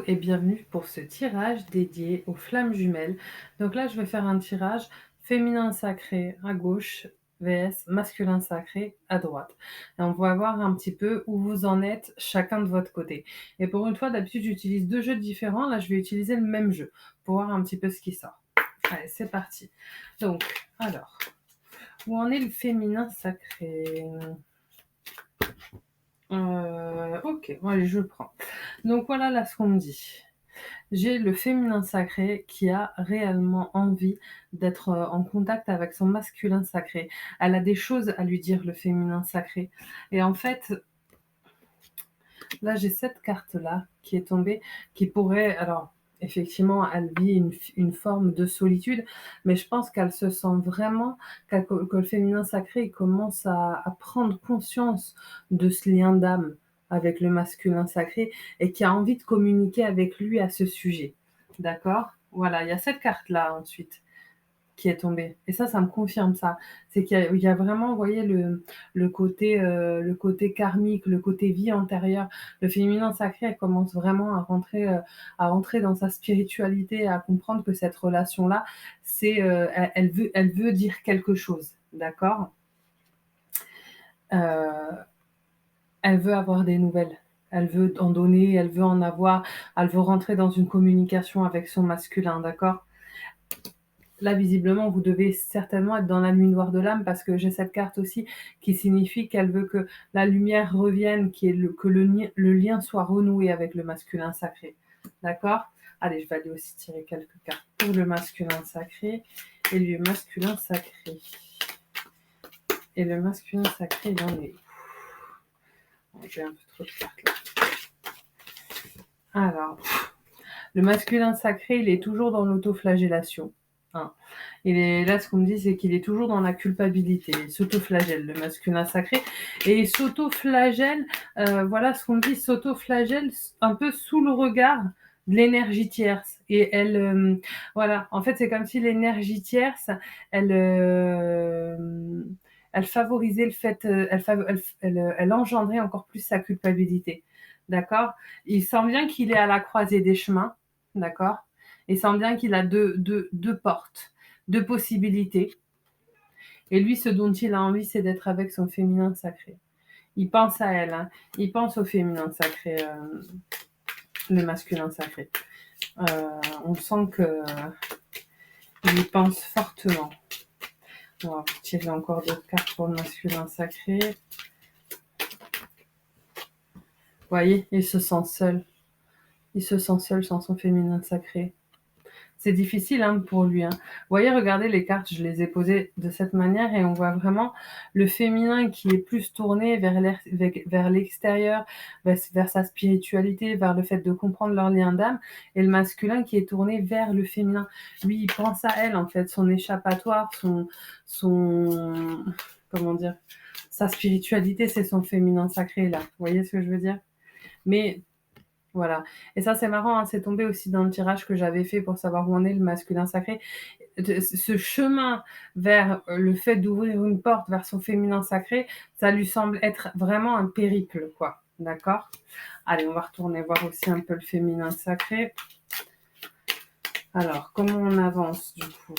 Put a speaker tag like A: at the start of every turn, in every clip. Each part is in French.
A: et bienvenue pour ce tirage dédié aux flammes jumelles. Donc là, je vais faire un tirage féminin sacré à gauche vs masculin sacré à droite. Et on va voir un petit peu où vous en êtes chacun de votre côté. Et pour une fois, d'habitude, j'utilise deux jeux différents. Là, je vais utiliser le même jeu pour voir un petit peu ce qui sort. Allez, c'est parti. Donc, alors, où en est le féminin sacré? Ok, bon, allez, je le prends. Donc voilà là ce qu'on me dit. J'ai le féminin sacré qui a réellement envie d'être en contact avec son masculin sacré. Elle a des choses à lui dire, le féminin sacré. Et en fait, là, j'ai cette carte-là qui est tombée, qui pourrait... Alors, effectivement, elle vit une forme de solitude, mais je pense qu'elle se sent vraiment, que le féminin sacré il commence à prendre conscience de ce lien d'âme avec le masculin sacré et qui a envie de communiquer avec lui à ce sujet. D'accord? Voilà, il y a cette carte-là ensuite qui est tombée. Et ça me confirme ça. C'est qu'il y a vraiment, vous voyez, le côté karmique, le côté vie antérieure. Le féminin sacré, elle commence vraiment à rentrer dans sa spiritualité, à comprendre que cette relation-là, c'est, elle veut dire quelque chose. D'accord? Euh, Elle veut avoir des nouvelles. Elle veut en donner, elle veut en avoir, elle veut rentrer dans une communication avec son masculin, d'accord? Là, visiblement, vous devez certainement être dans la nuit noire de l'âme parce que j'ai cette carte aussi qui signifie qu'elle veut que la lumière revienne, que le lien soit renoué avec le masculin sacré. D'accord? Allez, je vais aller aussi tirer quelques cartes pour le masculin sacré et le masculin sacré. Et le masculin sacré, il en est où? J'ai un peu trop de cartes là. Alors, le masculin sacré, il est toujours dans l'autoflagellation. Hein. Là, ce qu'on me dit, c'est qu'il est toujours dans la culpabilité. Il s'autoflagelle, le masculin sacré. Et il s'autoflagelle, voilà ce qu'on me dit, s'autoflagelle un peu sous le regard de l'énergie tierce. Et voilà, en fait, c'est comme si l'énergie tierce, elle, elle favorisait le fait, elle engendrait encore plus sa culpabilité. D'accord? Il sent bien qu'il est à la croisée des chemins. D'accord? Il sent bien qu'il a deux portes, deux possibilités. Et lui, ce dont il a envie, c'est d'être avec son féminin sacré. Il pense à elle, hein. Il pense au féminin sacré, le masculin sacré. On sent qu'il y pense fortement. On va tirer encore d'autres cartes pour le masculin sacré. Vous voyez, il se sent seul. Il se sent seul sans son féminin sacré. C'est difficile hein, pour lui. Hein. Vous voyez, regardez les cartes, je les ai posées de cette manière et on voit vraiment le féminin qui est plus tourné vers l'extérieur, vers sa spiritualité, vers le fait de comprendre leur lien d'âme, et le masculin qui est tourné vers le féminin. Lui, il pense à elle, en fait, son échappatoire, comment dire, sa spiritualité, c'est son féminin sacré, là. Vous voyez ce que je veux dire? Mais voilà. Et ça, c'est marrant, hein, c'est tombé aussi dans le tirage que j'avais fait pour savoir où en est le masculin sacré. Ce chemin vers le fait d'ouvrir une porte vers son féminin sacré, ça lui semble être vraiment un périple, quoi. D'accord? Allez, on va retourner voir aussi un peu le féminin sacré. Alors, comment on avance, du coup,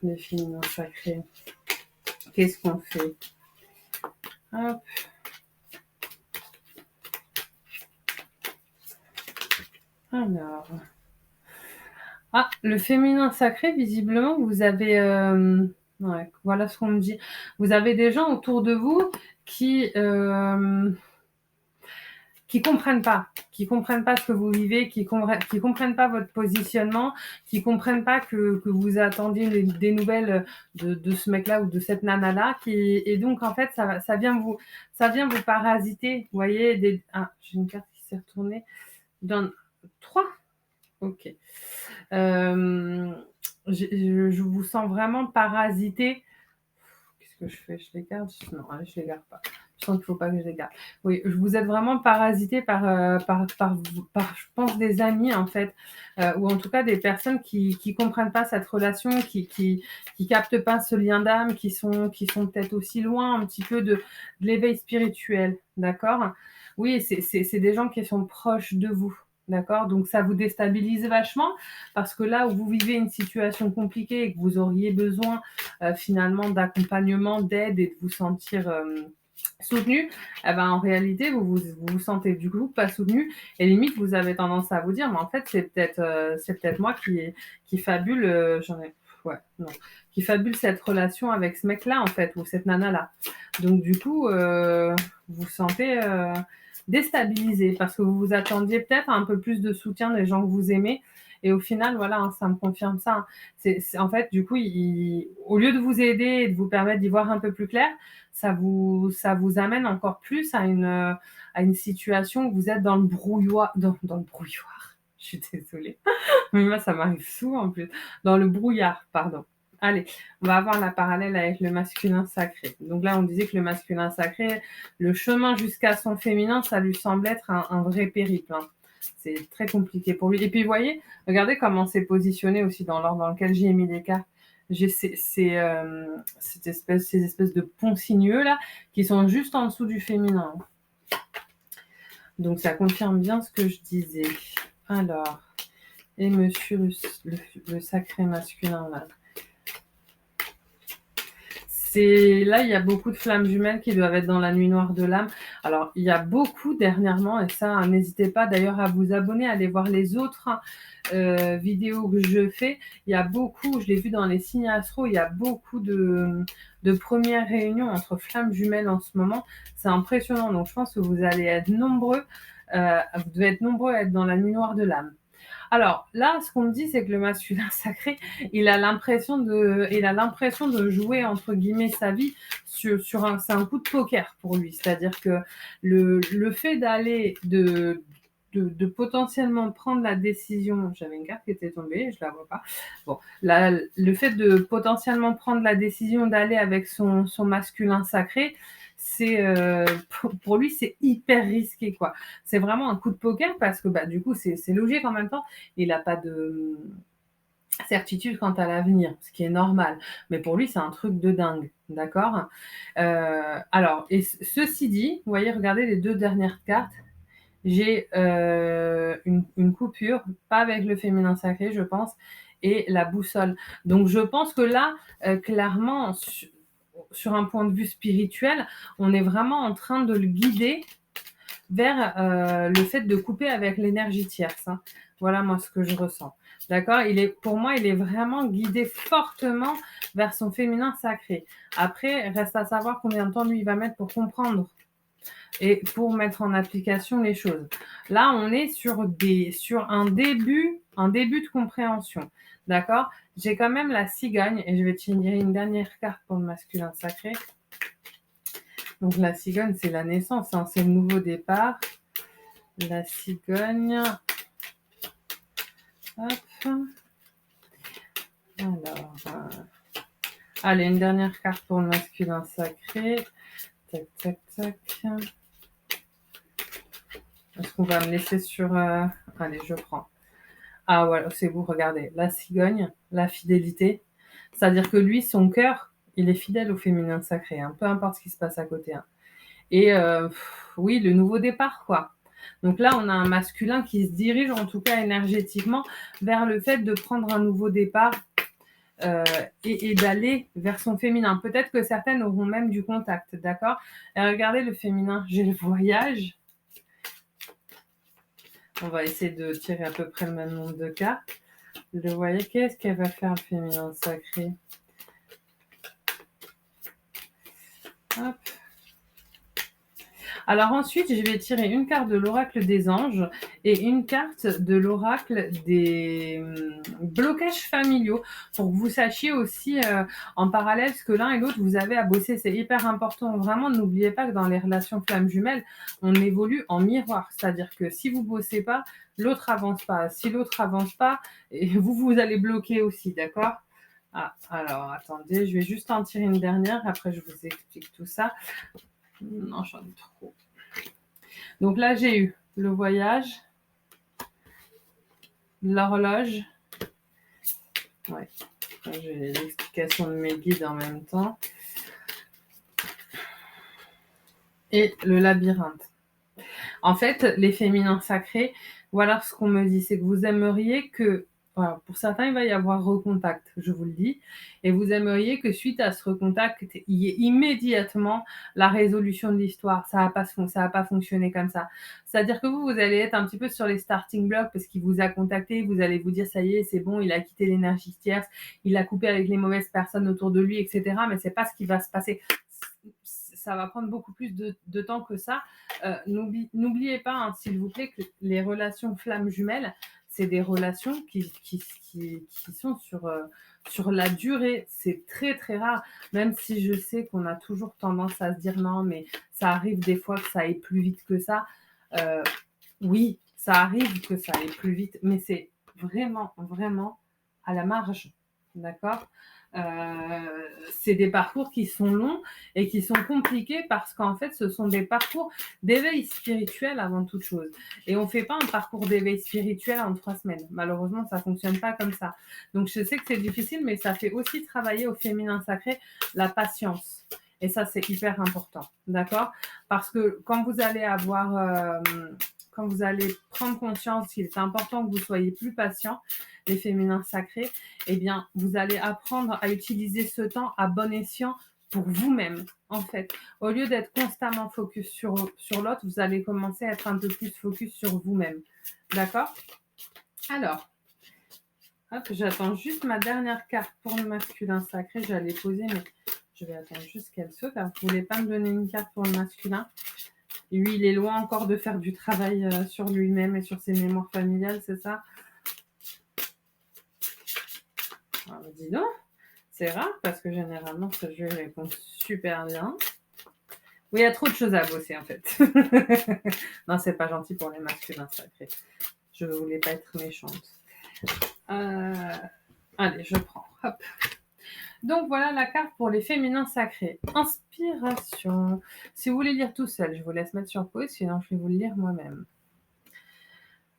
A: les féminins sacrés? Qu'est-ce qu'on fait? Hop. Alors... Ah, le féminin sacré, visiblement, vous avez... ouais, voilà ce qu'on me dit. Vous avez des gens autour de vous qui comprennent pas ce que vous vivez, qui comprennent pas votre positionnement, qui comprennent pas que vous attendiez des nouvelles de ce mec-là ou de cette nana-là, et donc en fait ça vient vous parasiter, vous voyez. Ah, j'ai une carte qui s'est retournée. Dans 3. Ok. Je vous sens vraiment parasité. Qu'est-ce que je fais? Je les garde? Non, allez, je les garde pas. Je sens qu'il faut pas que je les garde. Oui, vous êtes vraiment parasité je pense, des amis, en fait, ou en tout cas des personnes qui comprennent pas cette relation, qui captent pas ce lien d'âme, qui sont peut-être aussi loin un petit peu de l'éveil spirituel, d'accord? Oui, c'est des gens qui sont proches de vous. D'accord? Donc ça vous déstabilise vachement parce que là où vous vivez une situation compliquée et que vous auriez besoin, finalement d'accompagnement, d'aide et de vous sentir, soutenu, eh ben, en réalité, vous sentez du coup pas soutenu et limite vous avez tendance à vous dire: «Mais en fait, c'est peut-être moi qui fabule, j'en ai ouais, non, qui fabule cette relation avec ce mec-là, en fait, ou cette nana-là». Donc du coup, vous vous sentez, déstabilisé parce que vous vous attendiez peut-être à un peu plus de soutien des gens que vous aimez et au final, voilà, hein, ça me confirme ça, hein. C'est en fait, du coup, il au lieu de vous aider et de vous permettre d'y voir un peu plus clair, ça vous amène encore plus à une situation où vous êtes dans le brouilloire dans le brouilloire, je suis désolée, mais moi ça m'arrive souvent en plus, dans le brouillard, pardon. Allez, on va avoir la parallèle avec le masculin sacré. Donc là, on disait que le masculin sacré, le chemin jusqu'à son féminin, ça lui semble être un vrai périple, hein. C'est très compliqué pour lui et puis vous voyez, regardez comment c'est positionné aussi dans l'ordre dans lequel j'ai mis les cartes. J'ai ces espèces de ponts sinueux là qui sont juste en dessous du féminin. Donc ça confirme bien ce que je disais. Alors, et monsieur le sacré masculin là. C'est là, il y a beaucoup de flammes jumelles qui doivent être dans la nuit noire de l'âme. Alors, il y a beaucoup dernièrement, et ça, n'hésitez pas d'ailleurs à vous abonner, à aller voir les autres vidéos que je fais. Il y a beaucoup, je l'ai vu dans les signes astro, il y a beaucoup de premières réunions entre flammes jumelles en ce moment. C'est impressionnant. Donc, je pense que vous allez être nombreux, vous devez être nombreux à être dans la nuit noire de l'âme. Alors là, ce qu'on me dit, c'est que le masculin sacré, il a l'impression de jouer entre guillemets sa vie c'est un coup de poker pour lui. C'est-à-dire que le fait de potentiellement prendre la décision, j'avais une carte qui était tombée, je la vois pas. Bon, le fait de potentiellement prendre la décision d'aller avec son masculin sacré, c'est pour lui, c'est hyper risqué, quoi. C'est vraiment un coup de poker parce que bah, du coup, c'est logique en même temps. Il n'a pas de certitude quant à l'avenir, ce qui est normal. Mais pour lui, c'est un truc de dingue. D'accord. Alors, et ceci dit, vous voyez, regardez les deux dernières cartes. J'ai une coupure, pas avec le féminin sacré, je pense, et la boussole. Donc, je pense que là, clairement, sur un point de vue spirituel, on est vraiment en train de le guider vers le fait de couper avec l'énergie tierce, hein. Voilà moi ce que je ressens. D'accord. Pour moi, il est vraiment guidé fortement vers son féminin sacré. Après, reste à savoir combien de temps lui il va mettre pour comprendre et pour mettre en application les choses. Là, on est sur un début de compréhension. D'accord. J'ai quand même la cigogne et je vais tirer une dernière carte pour le masculin sacré. Donc la cigogne, c'est la naissance, hein, c'est le nouveau départ. La cigogne. Hop. Alors, allez, une dernière carte pour le masculin sacré. Tac, tac, tac. Est-ce qu'on va me laisser sur... Allez, je prends. Ah voilà, c'est vous, regardez. La cigogne, la fidélité. C'est-à-dire que lui, son cœur, il est fidèle au féminin sacré, hein, peu importe ce qui se passe à côté, hein. Et oui, le nouveau départ, quoi. Donc là, on a un masculin qui se dirige, en tout cas énergétiquement, vers le fait de prendre un nouveau départ et d'aller vers son féminin. Peut-être que certaines auront même du contact, d'accord. Et regardez le féminin, j'ai le voyage. On va essayer de tirer à peu près le même nombre de cartes. Le voyage, qu'est-ce qu'elle va faire, le féminin sacré? Hop. Alors ensuite, je vais tirer une carte de l'oracle des anges et une carte de l'oracle des blocages familiaux pour que vous sachiez aussi en parallèle ce que l'un et l'autre vous avez à bosser. C'est hyper important. Vraiment, n'oubliez pas que dans les relations flammes jumelles, on évolue en miroir. C'est-à-dire que si vous bossez pas, l'autre avance pas. Si l'autre avance pas, vous allez bloquer aussi, d'accord? Ah, alors attendez, je vais juste en tirer une dernière, après je vous explique tout ça. Non, j'en ai trop. Donc là, j'ai eu le voyage, l'horloge. Ouais, j'ai l'explication de mes guides en même temps. Et le labyrinthe. En fait, les féminins sacrés, voilà ce qu'on me dit, c'est que vous aimeriez que, voilà, pour certains, il va y avoir recontact, je vous le dis, et vous aimeriez que suite à ce recontact, il y ait immédiatement la résolution de l'histoire. Ça va pas fonctionner comme ça. C'est-à-dire que vous allez être un petit peu sur les starting blocks parce qu'il vous a contacté, vous allez vous dire ça y est, c'est bon, il a quitté l'énergie tierce, il a coupé avec les mauvaises personnes autour de lui, etc. Mais c'est pas ce qui va se passer. Ça va prendre beaucoup plus de temps que ça. N'oubliez pas, hein, s'il vous plaît, que les relations flammes jumelles, c'est des relations qui sont sur la durée. C'est très très rare, même si je sais qu'on a toujours tendance à se dire non, mais ça arrive des fois que ça aille plus vite que ça. Euh, oui, ça arrive que ça aille plus vite, mais c'est vraiment, vraiment à la marge. D'accord. C'est des parcours qui sont longs et qui sont compliqués parce qu'en fait, ce sont des parcours d'éveil spirituel avant toute chose. Et on ne fait pas un parcours d'éveil spirituel en 3 semaines. Malheureusement, ça ne fonctionne pas comme ça. Donc, je sais que c'est difficile, mais ça fait aussi travailler au féminin sacré la patience. Et ça, c'est hyper important. D'accord. Parce que quand vous allez prendre conscience qu'il est important que vous soyez plus patient, les féminins sacrés, eh bien, vous allez apprendre à utiliser ce temps à bon escient pour vous-même, en fait. Au lieu d'être constamment focus sur l'autre, vous allez commencer à être un peu plus focus sur vous-même. D'accord? Alors, hop, j'attends juste ma dernière carte pour le masculin sacré. J'allais poser, mais je vais attendre juste qu'elle saute. Alors, vous ne voulez pas me donner une carte pour le masculin? Lui, il est loin encore de faire du travail sur lui-même et sur ses mémoires familiales, c'est ça? Ah, dis donc, c'est rare parce que généralement, ce jeu répond super bien. Oui, il y a trop de choses à bosser en fait. Non, c'est pas gentil pour les masculins sacrés. Je voulais pas être méchante. Allez, je prends. Hop. Donc voilà la carte pour les féminins sacrés. Inspiration. Si vous voulez lire tout seul, je vous laisse mettre sur pause, sinon je vais vous le lire moi-même.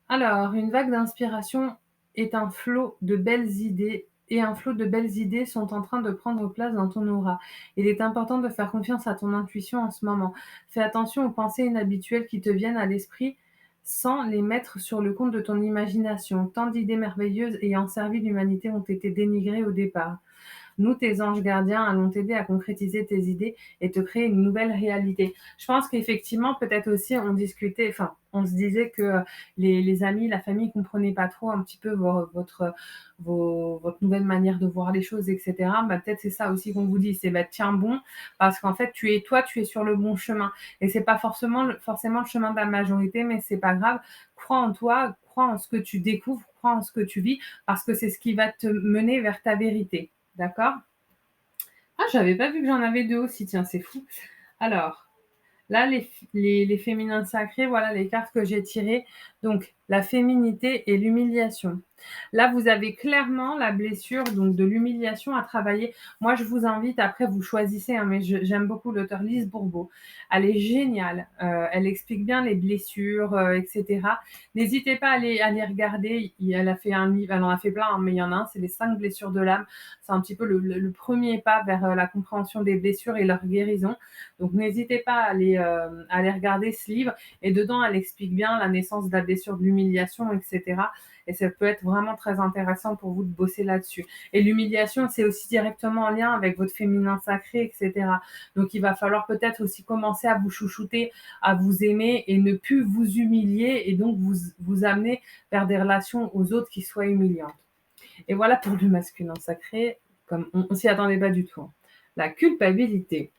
A: Alors, une vague d'inspiration est un flot de belles idées et un flot de belles idées sont en train de prendre place dans ton aura. Il est important de faire confiance à ton intuition en ce moment. Fais attention aux pensées inhabituelles qui te viennent à l'esprit sans les mettre sur le compte de ton imagination. Tant d'idées merveilleuses ayant servi l'humanité ont été dénigrées au départ. Nous, tes anges gardiens, allons t'aider à concrétiser tes idées et te créer une nouvelle réalité. Je pense qu'effectivement, peut-être aussi, on se disait que les amis, la famille ne comprenaient pas trop un petit peu votre nouvelle manière de voir les choses, etc. Bah, peut-être c'est ça aussi qu'on vous dit, c'est bah, tiens bon, parce qu'en fait, tu es sur le bon chemin. Et c'est pas forcément le chemin de la majorité, mais c'est pas grave. Crois en toi, crois en ce que tu découvres, crois en ce que tu vis, parce que c'est ce qui va te mener vers ta vérité. D'accord? Ah, j'avais pas vu que j'en avais deux aussi, tiens, c'est fou. Alors, là, les féminins sacrés, voilà les cartes que j'ai tirées. Donc, la féminité et l'humiliation. Là, vous avez clairement la blessure donc de l'humiliation à travailler. Moi, je vous invite, après, vous choisissez, hein, mais j'aime beaucoup l'auteur Lise Bourbeau. Elle est géniale. Elle explique bien les blessures, etc. N'hésitez pas à les regarder. Elle a fait un livre, elle en a fait plein, hein, mais il y en a un, c'est les 5 blessures de l'âme. C'est un petit peu le premier pas vers la compréhension des blessures et leur guérison. Donc, n'hésitez pas à aller regarder ce livre. Et dedans, elle explique bien la naissance de la blessure de l'humiliation, etc. Et ça peut être vraiment très intéressant pour vous de bosser là-dessus. Et l'humiliation, c'est aussi directement en lien avec votre féminin sacré, etc. Donc, il va falloir peut-être aussi commencer à vous chouchouter, à vous aimer et ne plus vous humilier et donc vous amener vers des relations aux autres qui soient humiliantes. Et voilà pour le masculin sacré, comme on s'y attendait pas du tout. La culpabilité.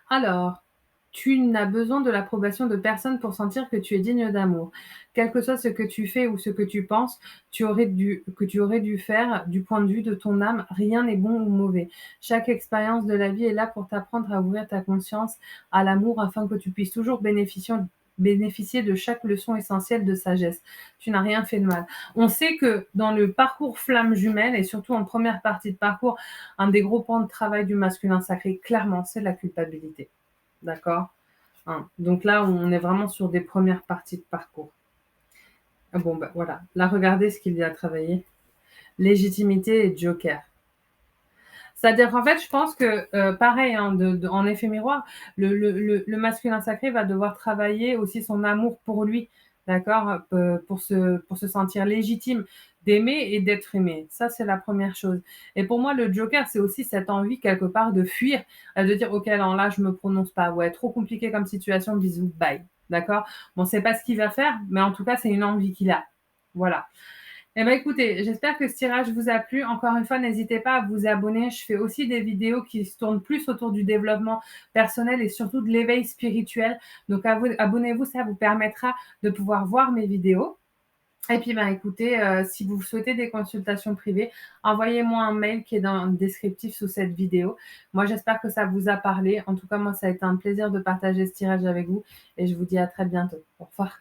A: Alors, tu n'as besoin de l'approbation de personne pour sentir que tu es digne d'amour. Quel que soit ce que tu fais ou ce que tu penses, que tu aurais dû faire du point de vue de ton âme, rien n'est bon ou mauvais. Chaque expérience de la vie est là pour t'apprendre à ouvrir ta conscience à l'amour afin que tu puisses toujours bénéficier de chaque leçon essentielle de sagesse. Tu n'as rien fait de mal. On sait que dans le parcours flamme jumelle et surtout en première partie de parcours, un des gros points de travail du masculin sacré, clairement, c'est la culpabilité. D'accord? Hein. Donc là, on est vraiment sur des premières parties de parcours. Ah bon, bah voilà. Là, regardez ce qu'il y a à travailler. Légitimité et joker. C'est-à-dire qu'en fait, je pense que, pareil, hein, en effet miroir, le masculin sacré va devoir travailler aussi son amour pour lui, d'accord? Pour se sentir légitime d'aimer et d'être aimé. Ça, c'est la première chose et pour moi, le joker, c'est aussi cette envie quelque part de fuir, de dire: «OK, non, là, je me prononce pas. Ouais, trop compliqué comme situation, bisous, bye». D'accord? Bon, c'est pas ce qu'il va faire, mais en tout cas, c'est une envie qu'il a. Voilà. Eh ben, écoutez, j'espère que ce tirage vous a plu. Encore une fois, n'hésitez pas à vous abonner. Je fais aussi des vidéos qui se tournent plus autour du développement personnel et surtout de l'éveil spirituel. Donc, abonnez-vous, ça vous permettra de pouvoir voir mes vidéos. Et puis, ben, écoutez, si vous souhaitez des consultations privées, envoyez-moi un mail qui est dans le descriptif sous cette vidéo. Moi, j'espère que ça vous a parlé. En tout cas, moi, ça a été un plaisir de partager ce tirage avec vous et je vous dis à très bientôt. Au revoir.